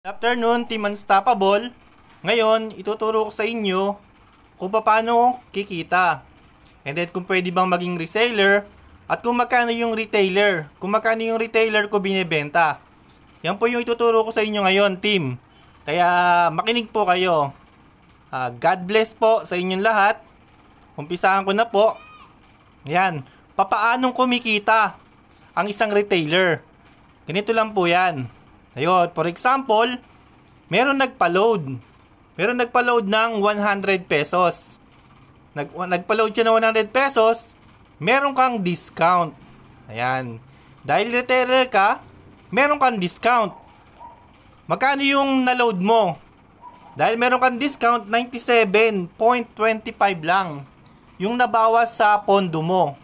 Afternoon, Team Unstoppable. Ngayon, ituturo ko sa inyo kung paano kikita. And then kung pwede bang maging reseller at kung magkano yung retailer. Kung magkano yung retailer ko binebenta. Yan po yung ituturo ko sa inyo ngayon, team. Kaya makinig po kayo. God bless po sa inyong lahat. Umpisahan ko na po. Yan. Papaanong kumikita ang isang retailer? Ganito lang po yan. Ayun, for example, meron nagpa-load. Meron nagpa-load ng 100 pesos. Nagpa-load siya ng 100 pesos, meron kang discount. Ayan. Dahil retailer ka, meron kang discount. Magkano yung na-load mo? Dahil meron kang discount, 97.25 lang yung nabawas sa pondo mo.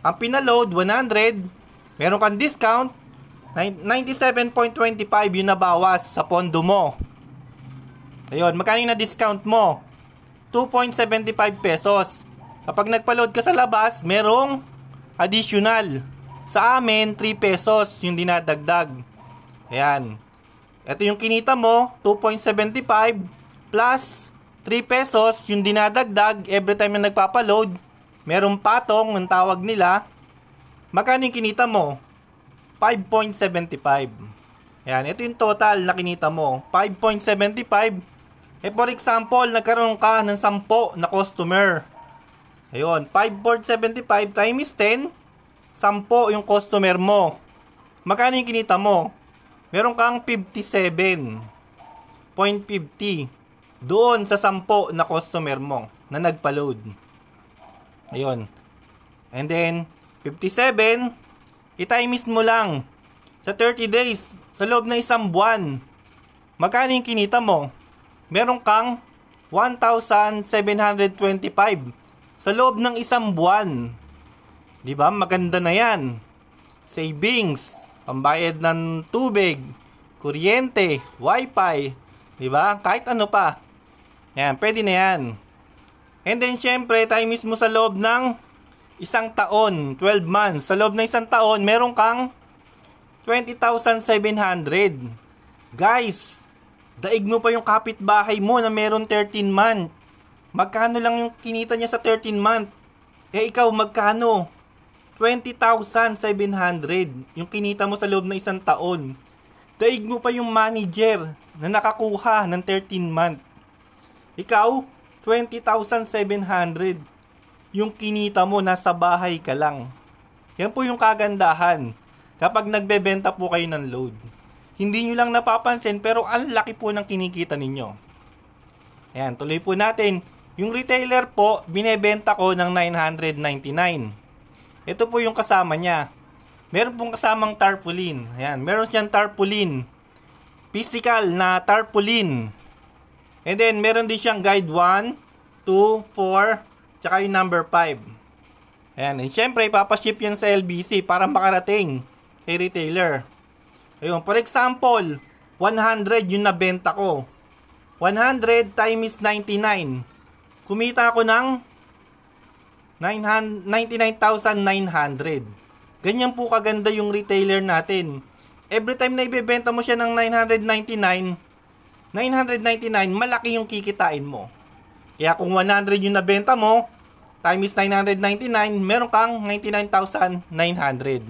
Ang pinaload, 100, meron kang discount, 97.25 yung nabawas sa pondo mo. Ayun, magkano yung na-discount mo? 2.75 pesos. Kapag nagpa-load ka sa labas, merong additional. Sa amin, 3 pesos yung dinadagdag. Ayan. Ito yung kinita mo, 2.75 plus 3 pesos yung dinadagdag every time na nagpapa-load. Merong patong, ang tawag nila. Magkano yung kinita mo? 5.75. Ayan, ito yung total na kinita mo. 5.75. For example, nagkaroon ka ng 10 na customer. Ayun, 5.75 times 10, 10 yung customer mo. Magkano yung kinita mo? Meron kang 57.50 doon sa 10 na customer mo na nagpa-load. Ayun. And then, 57, i-times mo lang sa 30 days, sa loob ng isang buwan. Magkano yung kinita mo? Meron kang 1,725 sa loob ng isang buwan. Di ba? Maganda na yan. Savings, pambayad ng tubig, kuryente, wifi, di ba? Kahit ano pa. Yan, pwede na yan. And then, syempre, times mo sa loob ng isang taon, 12 months. Sa loob ng isang taon, meron kang 20,700. Guys, daig mo pa yung kapitbahay mo na meron 13 month. Magkano lang yung kinita niya sa 13 month? Ikaw, magkano? 20,700 yung kinita mo sa loob ng isang taon. Daig mo pa yung manager na nakakuha ng 13 month. Ikaw, 20,700 yung kinita mo, nasa bahay ka lang. Yan po yung kagandahan kapag nagbebenta po kayo ng load. Hindi nyo lang napapansin pero ang laki po ng kinikita ninyo. Ayan, tuloy po natin. Yung retailer po, binebenta ko ng 999. Ito po yung kasama niya. Meron pong kasamang tarpaulin. Ayan, meron siyang tarpaulin. Physical na tarpaulin. And then, meron din siyang guide 1, 2, 4, tsaka yung number 5. Ayan, and syempre, ipapaship yan sa LBC para makarating kay retailer. Ayun, for example, 100 yung nabenta ko. 100 times 99. Kumita ako ng 99,900. Ganyan po kaganda yung retailer natin. Every time na ibebenta mo siya ng 999, malaki yung kikitain mo. Kaya kung 100 yung nabenta mo, times 999, meron kang 99,900.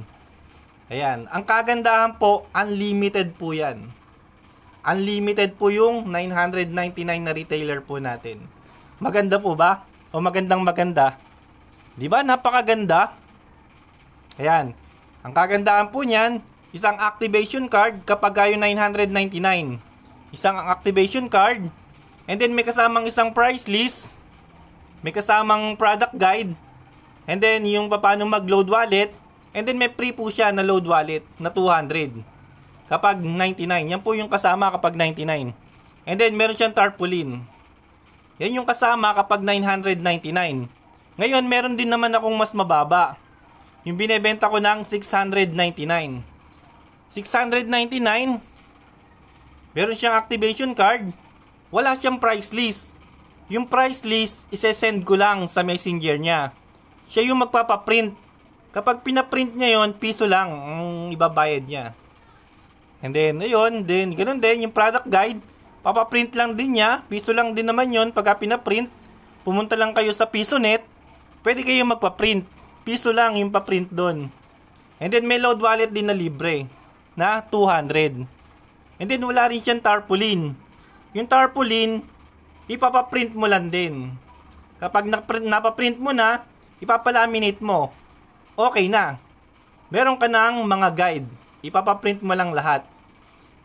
Ayan. Ang kagandahan po, unlimited po yan. Unlimited po yung 999 na retailer po natin. Maganda po ba? O magandang maganda? Di ba? Napakaganda. Ayan. Ang kagandahan po niyan, isang activation card kapag yung 999. Isang activation card. And then may kasamang isang price list. May kasamang product guide. And then yung paano mag-load wallet. And then may free po siya na load wallet na 200. Kapag 99. Yan po yung kasama kapag 99. And then meron siyang tarpaulin. Yan yung kasama kapag 999. Ngayon meron din naman akong mas mababa. Yung binebenta ko ng 699. 699. Meron siyang activation card. Wala siyang price list. Yung price list, isesend ko lang sa messenger niya. Siya yung magpapaprint. Kapag pinaprint niya yon, piso lang ang ibabayad niya. And then, ayun, then, ganun din, yung product guide, papaprint lang din niya, piso lang din naman yun, pagka pinaprint, pumunta lang kayo sa PisoNet, pwede kayo magpa-print, piso lang yung pa-print doon. And then, may load wallet din na libre, na 200. And then, wala rin siyang tarpaulin. Yung tarpaulin, ipapaprint mo lang din. Kapag napaprint mo na, ipapalaminate mo. Okay na. Meron ka ng mga guide. Ipapaprint mo lang lahat.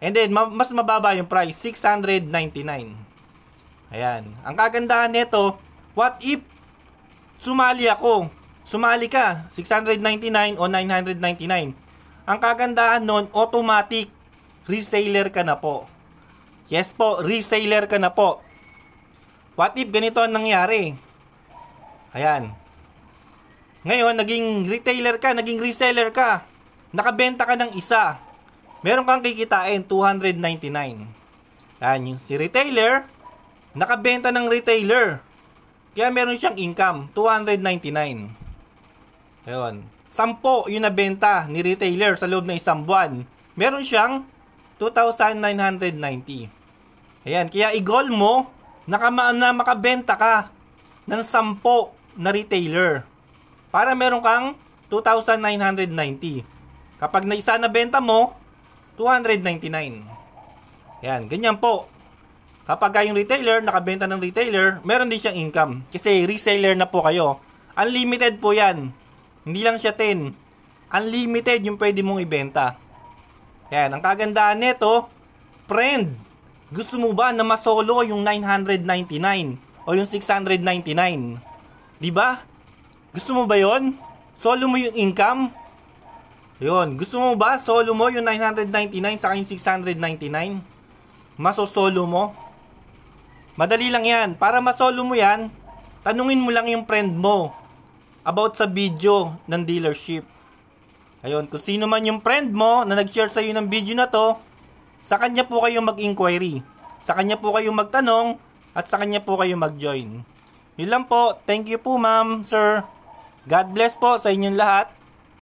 And then, mas mababa yung price, 699. Ayan. Ang kagandahan nito, what if sumali ako? Sumali ka, 699 o 999. Ang kagandahan nun, automatic reseller ka na po. Yes po, reseller ka na po. What if ganito ang nangyari? Ayan. Ngayon, naging retailer ka, naging reseller ka. Nakabenta ka ng isa. Meron kang kikitain, 299. Ayan, yung si retailer, nakabenta ng retailer. Kaya meron siyang income, 299. Ayun. 10 yung nabenta ni retailer sa loob ng isang buwan. Meron siyang 2,990. Ayan, kaya i-goal mo na makabenta ka ng 10 na retailer para meron kang 2,990. Kapag na isa na benta mo, 299. Ayan, ganyan po. Kapag yung retailer, nakabenta ng retailer, meron din siyang income. Kasi reseller na po kayo. Unlimited po yan. Hindi lang siya 10. Unlimited yung pwede mong ibenta. Ayan, ang kagandahan nito, friend, gusto mo ba na masolo yung 999 o yung 699? Diba? Gusto mo ba yon? Solo mo yung income? Yun, gusto mo ba solo mo yung 999 sa yung 699? Masosolo mo? Madali lang yan. Para masolo mo yan, tanungin mo lang yung friend mo about sa video ng dealership. Ayun, kung sino man yung friend mo na nag-share sa iyo ng video na to, sa kanya po kayo mag-inquiry. Sa kanya po kayo magtanong at sa kanya po kayo mag-join. Yun lang po. Thank you po, ma'am, sir. God bless po sa inyong lahat.